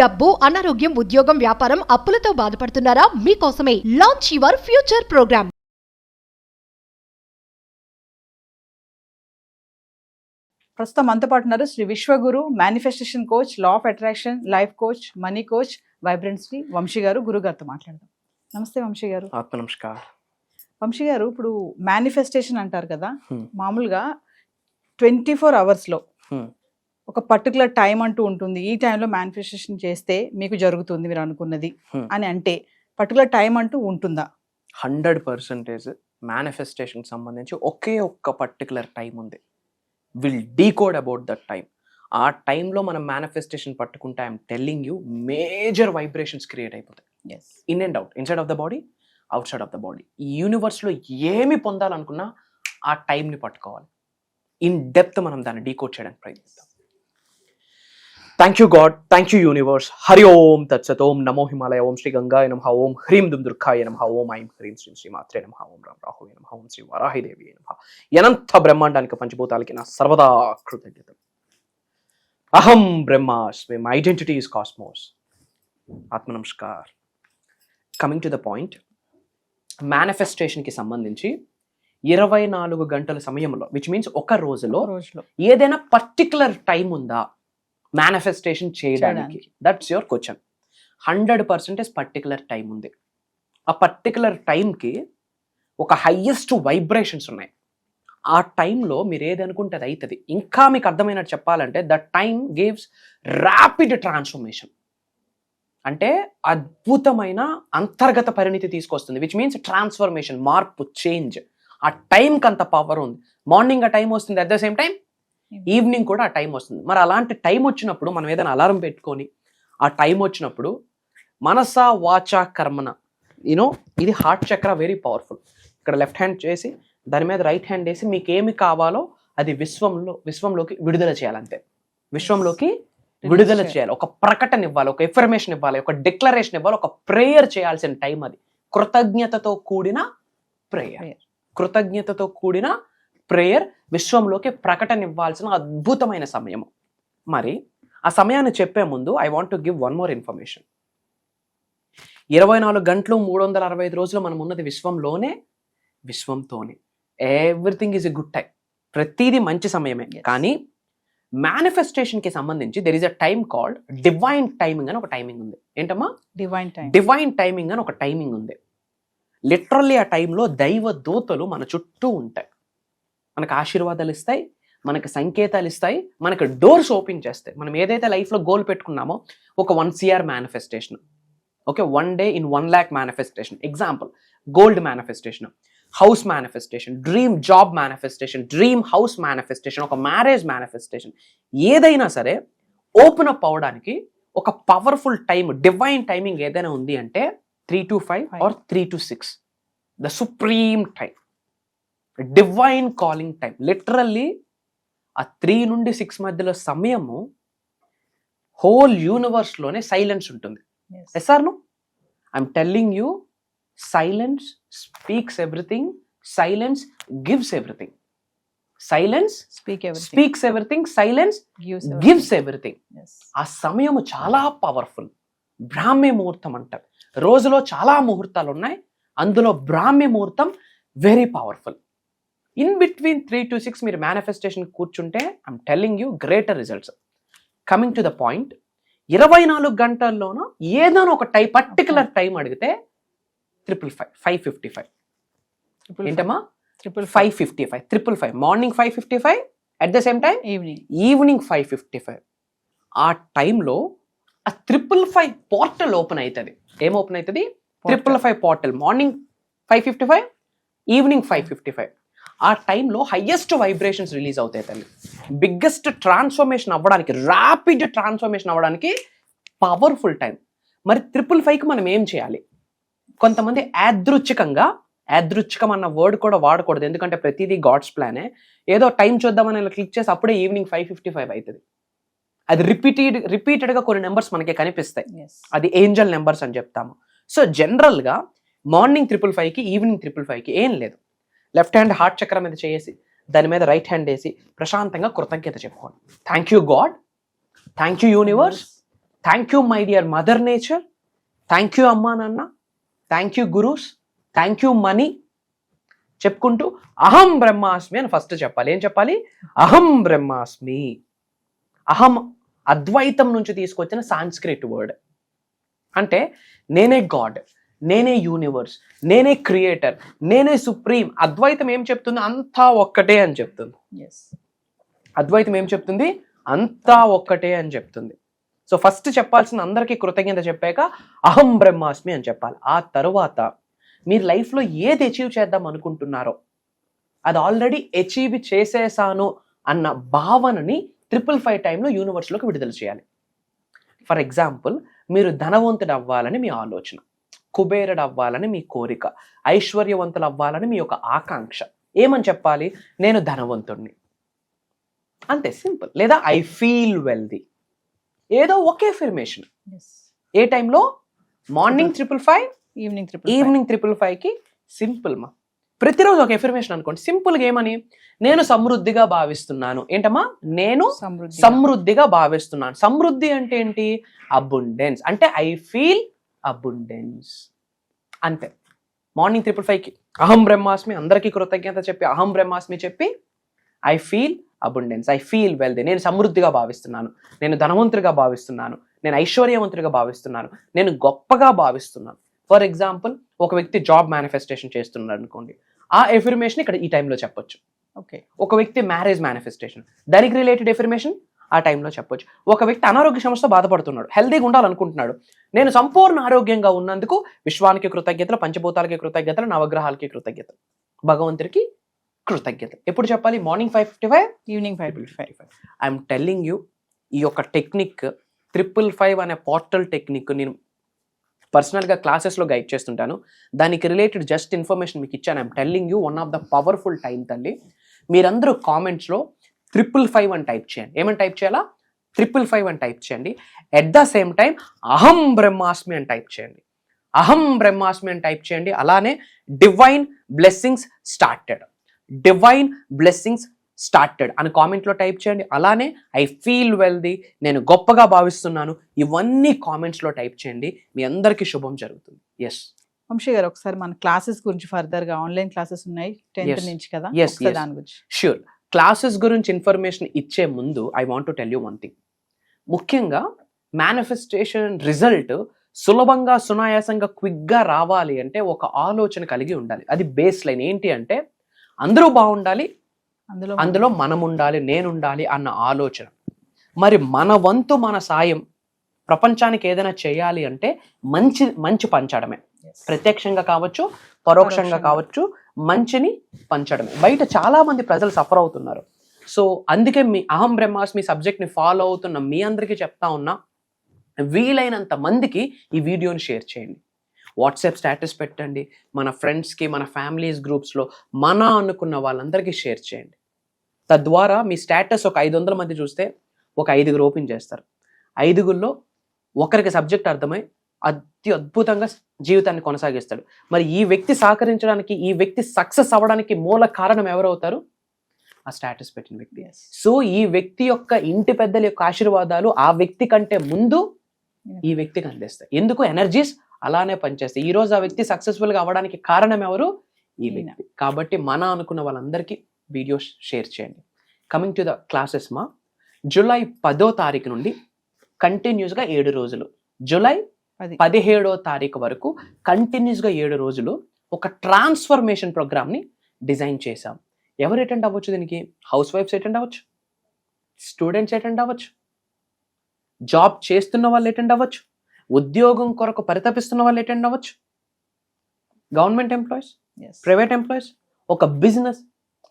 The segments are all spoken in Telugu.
డబ్బు, అనారోగ్యం, ఉద్యోగం, వ్యాపారం, అప్పులతో బాధపడుతున్నారా? మీకోసమే లాంచ్ యువర్ ఫ్యూచర్ ప్రోగ్రామ్. ప్రస్తుతం మనతో పాటు ఉన్నారు Shri Vishwaguru, manifestation coach, law of attraction, life coach, money coach, vibrant Shri Vamsi గారు. గురుగారితో మాట్లాడదాం. నమస్తే వంశీ గారు. ఆత్మ నమస్కారం. వంశీ గారు, ఇప్పుడు మేనిఫెస్టేషన్ అంటారు కదా, మామూలుగా 24 అవర్స్లో ఒక పర్టికులర్ టైం అంటూ ఉంటుంది. ఈ టైంలో మేనిఫెస్టేషన్ చేస్తే మీకు జరుగుతుంది మీరు అనుకున్నది అని అంటే పర్టికులర్ టైం అంటూ ఉంటుందా? 100% మేనిఫెస్టేషన్కి సంబంధించి ఒకే ఒక్క పర్టికులర్ టైం ఉంది. Will decode about that time. ఆ టైంలో మనం మేనిఫెస్టేషన్ పట్టుకుంటే I'm telling you major vibrations create అయిపోతాయి. In and out, inside of the body, outside of the body. ఈ యూనివర్స్లో ఏమి పొందాలనుకున్నా ఆ టైంని పట్టుకోవాలి. ఇన్ డెప్త్ మనం దాన్ని డీకోడ్ చేయడానికి ప్రయత్నిస్తాం. Thank you God, thank you universe. Hari ఓం తత్సత్. ఓం నమో హిమాలయ. ఓం శ్రీ గంగాయ నమః. ఓం హ్రీం దుమ్ దుర్గాయ నమః. ఓం ఐం హ్రీం శ్రీ మాత్రే నమః. ఓం రామ్ రాహువే నమః. ఓం శ్రీ వరాహిదేవి నమః. అనంత బ్రహ్మాండానికి పంచభూతాలకి నా సర్వదా కృతజ్ఞతలు. అహం బ్రహ్మాస్మి. My identity is cosmos. ఆత్మ నమస్కార్. కమింగ్ టు ద పాయింట్, మేనిఫెస్టేషన్కి సంబంధించి 24 గంటల సమయంలో, విచ్ మీన్స్ ఒక రోజులో ఏదైనా పర్టికులర్ టైం ఉందా మేనిఫెస్టేషన్ చేయడానికి? That's your question. 100% particular time ఉంది. ఆ పర్టికులర్ టైంకి ఒక హైయెస్ట్ వైబ్రేషన్స్ ఉన్నాయి. ఆ టైంలో మీరు ఏది అనుకుంటే అది అవుతుంది. ఇంకా మీకు అర్థమైనట్టు చెప్పాలంటే that time gives rapid transformation. అంటే అద్భుతమైన అంతర్గత పరిణితి తీసుకొస్తుంది, విచ్ మీన్స్ ట్రాన్స్ఫర్మేషన్, మార్పు, చేంజ్. ఆ టైంకి అంత పవర్ ఉంది. మార్నింగ్ ఆ టైం వస్తుంది, at the same time evening కూడా ఆ టైం వస్తుంది. మరి అలాంటి టైం వచ్చినప్పుడు మనం ఏదైనా అలారం పెట్టుకొని ఆ టైం వచ్చినప్పుడు మనస వాచ కర్మన, యూనో, ఇది హార్ట్ చక్ర, వెరీ పవర్ఫుల్. ఇక్కడ లెఫ్ట్ హ్యాండ్ చేసి దాని మీద రైట్ హ్యాండ్ వేసి మీకు ఏమి కావాలో అది విశ్వంలోకి విడుదల చేయాలంతే. విశ్వంలోకి విడుదల చేయాలి. ఒక ప్రకటన ఇవ్వాలి, ఒక ఇన్ఫర్మేషన్ ఇవ్వాలి, ఒక డిక్లరేషన్ ఇవ్వాలి, ఒక ప్రేయర్ చేయాల్సిన టైం అది. కృతజ్ఞతతో కూడిన ప్రేయర్. కృతజ్ఞతతో కూడిన ప్రేయర్, విశ్వంలోకి ప్రకటన ఇవ్వాల్సిన అద్భుతమైన సమయము. మరి ఆ సమయాన్ని చెప్పే ముందు I want to give one more information. 24 గంటలు 365 రోజులు మనం ఉన్నది విశ్వంలోనే, విశ్వంతోనే. Everything is a good time. ప్రతిదీ మంచి సమయమే. కానీ మేనిఫెస్టేషన్కి సంబంధించి there is a time called divine timing అని ఒక టైమింగ్ ఉంది. ఏంటమ్మా? డివైన్ టైమింగ్ అని ఒక టైమింగ్ ఉంది. లిటరల్లీ ఆ టైంలో దైవ దూతలు మన చుట్టూ ఉంటాయి. మనకు ఆశీర్వాదాలు ఇస్తాయి, మనకు సంకేతాలు ఇస్తాయి, మనకు డోర్స్ ఓపెన్ చేస్తాయి. మనం ఏదైతే లైఫ్లో గోల్ పెట్టుకున్నామో, ఒక 1 CR manifestation, okay, 1 day in 1 lakh manifestation, example gold manifestation, house manifestation, dream job manifestation, dream house manifestation, ఒక మ్యారేజ్ మేనిఫెస్టేషన్, ఏదైనా సరే ఓపెన్ అప్ అవడానికి ఒక పవర్ఫుల్ టైం, డివైన్ టైమింగ్ ఏదైనా ఉంది అంటే 3 to 5 or 3 to 6, the supreme time, divine calling time. Literally ఆ 3 నుండి 6 మధ్యలో సమయము హోల్ యూనివర్స్లోనే సైలెన్స్ ఉంటుంది. Yes or no? I'm telling you, silence speaks everything, silence gives everything. Silence speaks everything, silence gives everything. ఆ సమయము చాలా పవర్ఫుల్. బ్రాహ్మీ ముహూర్తం అంటారు. రోజులో చాలా ముహూర్తాలు ఉన్నాయి, అందులో బ్రాహ్మీ ముహూర్తం very powerful. In between 3 to 6 మీరు మేనిఫెస్టేషన్ కూర్చుంటే I'm telling you greater results. Coming to the point, 24 గంటల్లోనూ ఏదైనా ఒక పర్టికులర్ టైం అడిగితే 555. ఏంటమ్మా? 555. 555. Morning 555, at the same time evening 555. ఆ టైంలో ఆ 555 పోర్టల్ ఓపెన్ అవుతుంది. ఏం ఓపెన్ అవుతుంది? 555 పోర్టల్. Morning 555, evening 555. ఆ టైంలో హైయెస్ట్ వైబ్రేషన్స్ రిలీజ్ అవుతాయి తల్లి. బిగ్గెస్ట్ ట్రాన్స్ఫర్మేషన్ అవ్వడానికి, ర్యాపిడ్ ట్రాన్స్ఫర్మేషన్ అవ్వడానికి పవర్ఫుల్ టైం. మరి 555కి మనం ఏం చేయాలి? కొంతమంది యాదృచ్ఛికం అన్న వర్డ్ కూడా వాడకూడదు, ఎందుకంటే ప్రతిదీ గాడ్స్ ప్లానే. ఏదో టైం చూద్దామని ఇలా క్లిక్ చేసి అప్పుడే ఈవినింగ్ 555 అవుతుంది. అది రిపీటెడ్గా కొన్ని నెంబర్స్ మనకి కనిపిస్తాయి. అది ఏంజల్ నెంబర్స్ అని చెప్తాము. సో జనరల్గా మార్నింగ్ 555కి, ఈవినింగ్ 555కి ఏం లేదు. లెఫ్ట్ హ్యాండ్ హార్ట్ చక్రం మీద చేసి దాని మీద రైట్ హ్యాండ్ వేసి ప్రశాంతంగా కృతజ్ఞత చెప్పుకోండి. Thank you God, thank you universe, thank you my dear mother nature, thank you అమ్మా నాన్న, thank you gurus, thank you money చెప్పుకుంటూ అహం బ్రహ్మాస్మి అని ఫస్ట్ చెప్పాలి. ఏం చెప్పాలి? అహం బ్రహ్మాస్మి. అహం అద్వైతం నుంచి తీసుకొచ్చిన సాంస్క్రిట్ వర్డ్. అంటే నేనే గాడ్, నేనే యూనివర్స్, నేనే క్రియేటర్, నేనే సుప్రీం. అద్వైతం ఏం చెప్తుంది? అంతా ఒక్కటే అని చెప్తుంది. అద్వైతం ఏం చెప్తుంది? అంతా ఒక్కటే అని చెప్తుంది. సో ఫస్ట్ చెప్పాల్సిన అందరికీ కృతజ్ఞత చెప్పాక అహం బ్రహ్మాస్మి అని చెప్పాలి. ఆ తరువాత మీరు లైఫ్లో ఏది అచీవ్ చేద్దాం అనుకుంటున్నారో అది ఆల్రెడీ అచీవ్ చేసేసాను అన్న భావనని 555 టైంలో యూనివర్స్లోకి విడుదల చేయాలి. ఫర్ ఎగ్జాంపుల్, మీరు ధనవంతుడు అవ్వాలని మీ ఆలోచన, కుబేరుడు అవ్వాలని మీ కోరిక, ఐశ్వర్యవంతులు అవ్వాలని మీ యొక్క ఆకాంక్ష. ఏమని చెప్పాలి? నేను ధనవంతుడిని, అంతే, సింపుల్. లేదా ఐ ఫీల్ వెల్దీ, ఏదో ఒకే ఎఫర్మేషన్. ఏ టైంలో? Morning 555, evening 555కి. సింపుల్ మా, ప్రతిరోజు ఒక ఎఫర్మేషన్ అనుకోండి. సింపుల్గా ఏమని? నేను సమృద్ధిగా భావిస్తున్నాను. ఏంటమ్మా? నేను సమృద్ధిగా భావిస్తున్నాను. సమృద్ధి అంటే ఏంటి? అబుండెన్స్. అంటే ఐ ఫీల్ అబుండెన్స్, అంతే. మార్నింగ్ 555కి అహం బ్రహ్మాస్మి, అందరికీ కృతజ్ఞత చెప్పి అహం బ్రహ్మాస్మి చెప్పి I feel abundance, I feel wealthy. నేను సమృద్ధిగా భావిస్తున్నాను, నేను ధనవంతుడిగా భావిస్తున్నాను, నేను ఐశ్వర్యవంతుడిగా భావిస్తున్నాను, నేను గొప్పగా భావిస్తున్నాను. ఫర్ ఎగ్జాంపుల్, ఒక వ్యక్తి జాబ్ మేనిఫెస్టేషన్ చేస్తున్నాడు అనుకోండి, ఆ ఎఫర్మేషన్ ఇక్కడ ఈ టైంలో చెప్పొచ్చు. ఓకే. ఒక వ్యక్తి మ్యారేజ్ మేనిఫెస్టేషన్, దానికి రిలేటెడ్ ఎఫర్మేషన్ ఆ టైంలో చెప్పొచ్చు. ఒక వ్యక్తి అనారోగ్య సమస్యతో బాధపడుతున్నాడు, హెల్తీగా ఉండాలనుకుంటున్నాడు, నేను సంపూర్ణ ఆరోగ్యంగా ఉన్నందుకు విశ్వానికి కృతజ్ఞతలు, పంచభూతాలకి కృతజ్ఞతలు, నవగ్రహాలకి కృతజ్ఞతలు, భగవంతుడికి కృతజ్ఞతలు. ఎప్పుడు చెప్పాలి? Morning 555, evening 555. I'm telling you, ఈ యొక్క టెక్నిక్ 555 అనే పోర్టల్ టెక్నిక్ నేను పర్సనల్గా క్లాసెస్లో గైడ్ చేస్తుంటాను. దానికి రిలేటెడ్ జస్ట్ ఇన్ఫర్మేషన్ మీకు ఇచ్చాను. I'm telling you, one of the powerful time తల్లి. మీరందరూ కామెంట్స్లో 555 అని టైప్ చేయండి. ఏమని టైప్ చేయాలా? 555 అని టైప్ చేయండి. ఎట్ ద సేమ్ టైం అహం బ్రహ్మాస్మి అని టైప్ చేయండి. అహం బ్రహ్మాస్మి అని టైప్ చేయండి. అలానే divine blessings started, divine blessings started అని కామెంట్లో టైప్ చేయండి. అలానే ఐ ఫీల్ వెల్దీ, నేను గొప్పగా భావిస్తున్నాను, ఇవన్నీ కామెంట్స్లో టైప్ చేయండి. మీ అందరికీ శుభం జరుగుతుంది. ఎస్ వంశీ గారు, ఒకసారి మన క్లాసెస్ గురించి ఫర్దర్గా, ఆన్లైన్ క్లాసెస్ ఉన్నాయి 10th నుంచి కదా, దాని గురించి. ష్యూర్. క్లాసెస్ గురించి ఇన్ఫర్మేషన్ ఇచ్చే ముందు I want to tell you one thing. ముఖ్యంగా మేనిఫెస్టేషన్ రిజల్ట్ సులభంగా, సునాయాసంగా, క్విక్గా రావాలి అంటే ఒక ఆలోచన కలిగి ఉండాలి. అది బేస్ లైన్. ఏంటి అంటే అందరూ బాగుండాలి, అందులో మనం ఉండాలి, నేను ఉండాలి అన్న ఆలోచన. మరి మన వంతు, మన సాయం ప్రపంచానికి ఏదైనా చేయాలి అంటే మంచి పంచడమే. ప్రత్యక్షంగా కావచ్చు, పరోక్షంగా కావచ్చు, మంచిని పంచడమే. బయట చాలా మంది ప్రజలు సఫర్ అవుతున్నారు. సో అందుకే మీ అహం బ్రహ్మాస్మి సబ్జెక్ట్ని ఫాలో అవుతున్న మీ అందరికీ చెప్తా ఉన్నా, వీలైనంత మందికి ఈ వీడియోని షేర్ చేయండి. వాట్సాప్ స్టేటస్ పెట్టండి, మన ఫ్రెండ్స్కి, మన ఫ్యామిలీస్ గ్రూప్స్లో మన అనుకున్న వాళ్ళందరికీ షేర్ చేయండి. తద్వారా మీ స్టేటస్ ఒక 500 మంది చూస్తే ఒక 5గురు ఓపెన్ చేస్తారు. 5గురిలో ఒకరికి సబ్జెక్ట్ అర్థమై అద్భుతంగా జీవితాన్ని కొనసాగిస్తాడు. మరి ఈ వ్యక్తి సహకరించడానికి, ఈ వ్యక్తి సక్సెస్ అవ్వడానికి మూల కారణం ఎవరవుతారు? ఆ స్టేటస్ పెట్టిన వ్యక్తి. సో ఈ వ్యక్తి యొక్క ఇంటి పెద్దల యొక్క ఆశీర్వాదాలు ఆ వ్యక్తి కంటే ముందు ఈ వ్యక్తికి అందిస్తాయి. ఎందుకు? ఎనర్జీస్ అలానే పనిచేస్తాయి. ఈ రోజు ఆ వ్యక్తి సక్సెస్ఫుల్గా అవ్వడానికి కారణం ఎవరు? ఈ వ్యక్తి. కాబట్టి మన అనుకున్న వాళ్ళందరికీ వీడియో షేర్ చేయండి. కమింగ్ టు ద క్లాసెస్ మా, జూలై 10వ తారీఖు నుండి కంటిన్యూస్గా 7 రోజులు, జూలై 17వ తారీఖు వరకు కంటిన్యూస్గా 7 రోజులు ఒక ట్రాన్స్ఫర్మేషన్ ప్రోగ్రామ్ని డిజైన్ చేశాం. ఎవరు అటెండ్ అవ్వచ్చు దీనికి? హౌస్ వైఫ్స్ అటెండ్ అవ్వచ్చు, స్టూడెంట్స్ అటెండ్ అవ్వచ్చు, జాబ్ చేస్తున్న వాళ్ళు అటెండ్ అవ్వచ్చు, ఉద్యోగం కొరకు పరితపిస్తున్న వాళ్ళు అటెండ్ అవ్వచ్చు, గవర్నమెంట్ ఎంప్లాయీస్, ప్రైవేట్ ఎంప్లాయీస్, ఒక బిజినెస్,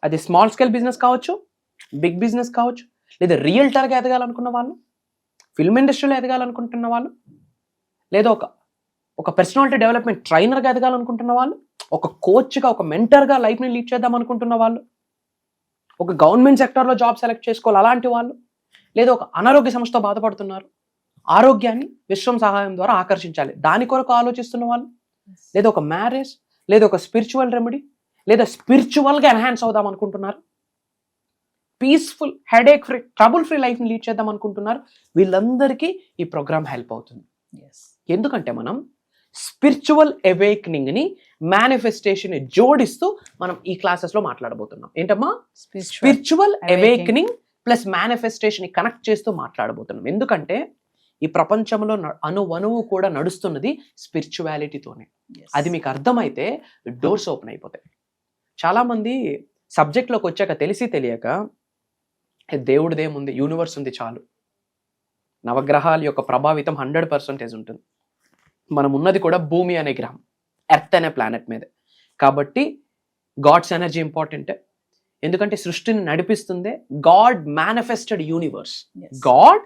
అది స్మాల్ స్కేల్ బిజినెస్ కావచ్చు, బిగ్ బిజినెస్ కావచ్చు, లేదా రియల్టర్గా ఎదగాలనుకున్న వాళ్ళు, ఫిల్మ్ ఇండస్ట్రీలో ఎదగాలనుకుంటున్న వాళ్ళు, లేదా ఒక పర్సనాలిటీ డెవలప్మెంట్ ట్రైనర్గా ఎదగాలనుకుంటున్న వాళ్ళు, ఒక కోచ్గా, ఒక మెంటర్గా లైఫ్ని లీడ్ చేద్దాం అనుకుంటున్న వాళ్ళు, ఒక గవర్నమెంట్ సెక్టర్లో జాబ్ సెలెక్ట్ చేసుకోవాలి అలాంటి వాళ్ళు, లేదా ఒక అనారోగ్య సమస్యతో బాధపడుతున్నారు, ఆరోగ్యాన్ని విశ్వం సహాయం ద్వారా ఆకర్షించాలి దాని కొరకు ఆలోచిస్తున్న వాళ్ళు, లేదా ఒక మ్యారేజ్, లేదా ఒక స్పిరిచువల్ రెమెడీ, లేదా స్పిరిచువల్గా ఎన్హాన్స్ అవుదాం అనుకుంటున్నారు, peaceful, headache free, trouble free లైఫ్ని లీడ్ చేద్దాం అనుకుంటున్నారు, వీళ్ళందరికీ ఈ ప్రోగ్రామ్ హెల్ప్ అవుతుంది. ఎందుకంటే మనం స్పిరిచువల్ అవేకనింగ్ని మేనిఫెస్టేషన్ జోడిస్తూ మనం ఈ క్లాసెస్లో మాట్లాడబోతున్నాం. ఏంటమ్మా? Spiritual awakening plus manifestation connect చేస్తూ మాట్లాడబోతున్నాం. ఎందుకంటే ఈ ప్రపంచంలో అణువణువు కూడా నడుస్తున్నది స్పిరిచువాలిటీతోనే. అది మీకు అర్థమైతే డోర్స్ ఓపెన్ అయిపోతాయి. చాలామంది సబ్జెక్ట్లోకి వచ్చాక తెలిసి తెలియక దేవుడిదేముంది, యూనివర్స్ ఉంది చాలు, నవగ్రహాల యొక్క ప్రభావితం 100% ఉంటుంది, మనం ఉన్నది కూడా భూమి అనే గ్రహం, ఎర్త్ అనే ప్లానెట్ మీద. కాబట్టి గాడ్స్ ఎనర్జీ ఇంపార్టెంట్. ఎందుకంటే సృష్టిని నడిపిస్తుందే God manifested universe. God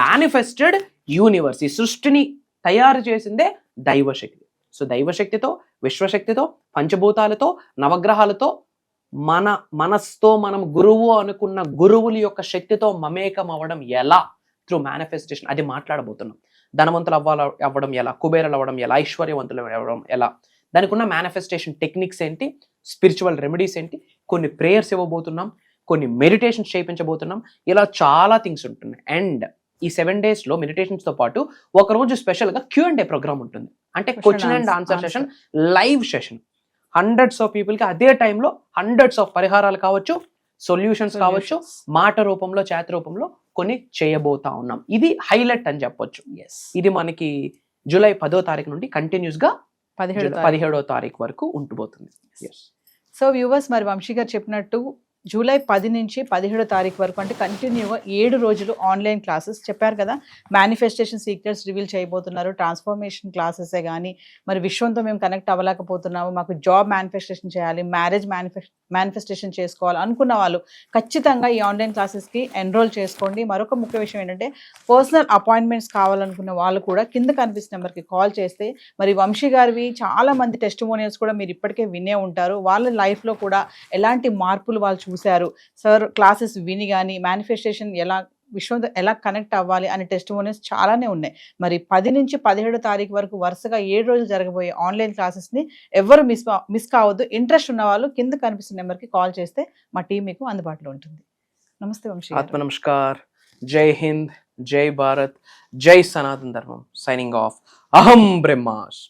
manifested universe, ఈ సృష్టిని తయారు చేసిందే దైవశక్తి. సో దైవశక్తితో, విశ్వశక్తితో, పంచభూతాలతో, నవగ్రహాలతో, మన మనస్తో మనం గురువు అనుకున్న గురువుల యొక్క శక్తితో మమేకం అవ్వడం ఎలా, త్రూ మేనిఫెస్టేషన్, అది మాట్లాడబోతున్నాం. ధనవంతులు అవ్వడం ఎలా, కుబేరులు అవ్వడం ఎలా, ఐశ్వర్యవంతులు అవ్వడం ఎలా, దానికి ఉన్న మేనిఫెస్టేషన్ టెక్నిక్స్ ఏంటి, స్పిరిచువల్ రెమెడీస్ ఏంటి, కొన్ని ప్రేయర్స్ ఇవ్వబోతున్నాం, కొన్ని మెడిటేషన్స్ చేయించబోతున్నాం. ఇలా చాలా థింగ్స్ ఉంటున్నాయి. అండ్ ఈ 7 daysలో మెడిటేషన్స్తో పాటు ఒకరోజు స్పెషల్గా Q&A ప్రోగ్రామ్ ఉంటుంది. అంటే question and answer session, live session. 100s of పీపుల్కి అదే టైంలో 100s of పరిహారాలు కావచ్చు, సొల్యూషన్స్ కావచ్చు, మాట రూపంలో, చేత రూపంలో కొన్ని చేయబోతా ఉన్నాం. ఇది హైలైట్ అని చెప్పొచ్చు. ఇది మనకి జూలై 10వ తారీఖు నుండి కంటిన్యూస్గా 17వ తారీఖు వరకు ఉంటుపోతుంది. సో వ్యూవర్స్, మరి వంశీ గారు చెప్పినట్టు జూలై 10 నుంచి 17వ తారీఖు వరకు, అంటే కంటిన్యూగా 7 రోజులు ఆన్లైన్ క్లాసెస్ చెప్పారు కదా. మేనిఫెస్టేషన్ సీక్రెట్స్ రివీల్ చేయబోతున్నారు, ట్రాన్స్ఫర్మేషన్ క్లాసెసే కానీ, మరి విశ్వంతో మేము కనెక్ట్ అవ్వలేకపోతున్నాము, మాకు జాబ్ మేనిఫెస్టేషన్ చేయాలి, మ్యారేజ్ మేనిఫెస్టేషన్ చేసుకోవాలి అనుకున్న వాళ్ళు ఖచ్చితంగా ఈ ఆన్లైన్ క్లాసెస్కి ఎన్రోల్ చేసుకోండి. మరొక ముఖ్య విషయం ఏంటంటే పర్సనల్ అపాయింట్మెంట్స్ కావాలనుకున్న వాళ్ళు కూడా కింద కనిపిస్తున్న నెంబర్కి కాల్ చేస్తే, మరి వంశీ గారివి చాలా మంది టెస్టిమోనియల్స్ కూడా మీరు ఇప్పటికే వినే ఉంటారు. వాళ్ళ లైఫ్లో కూడా ఎలాంటి మార్పులు వాళ్ళు చూశారు, సార్ క్లాసెస్ విని కానీ మేనిఫెస్టేషన్ ఎలా, విశ్వంతో ఎలా కనెక్ట్ అవ్వాలి అనే టెస్టిమోనియల్స్ చాలానే ఉన్నాయి. మరి 10 నుంచి 17వ తారీఖు వరకు వరుసగా 7 రోజులు జరగబోయే ఆన్లైన్ క్లాసెస్ని ఎవరు మిస్ కావద్దు. ఇంట్రెస్ట్ ఉన్న వాళ్ళు కింద కనిపిస్తున్న నెంబర్కి కాల్ చేస్తే మా టీం మీకు అందుబాటులో ఉంటుంది. నమస్తే వంశీ. ఆత్మ నమస్కార్. జై హింద్, జై భారత్, జై సనాతన ధర్మం. Signing off. అహం బ్రహ్మాస్.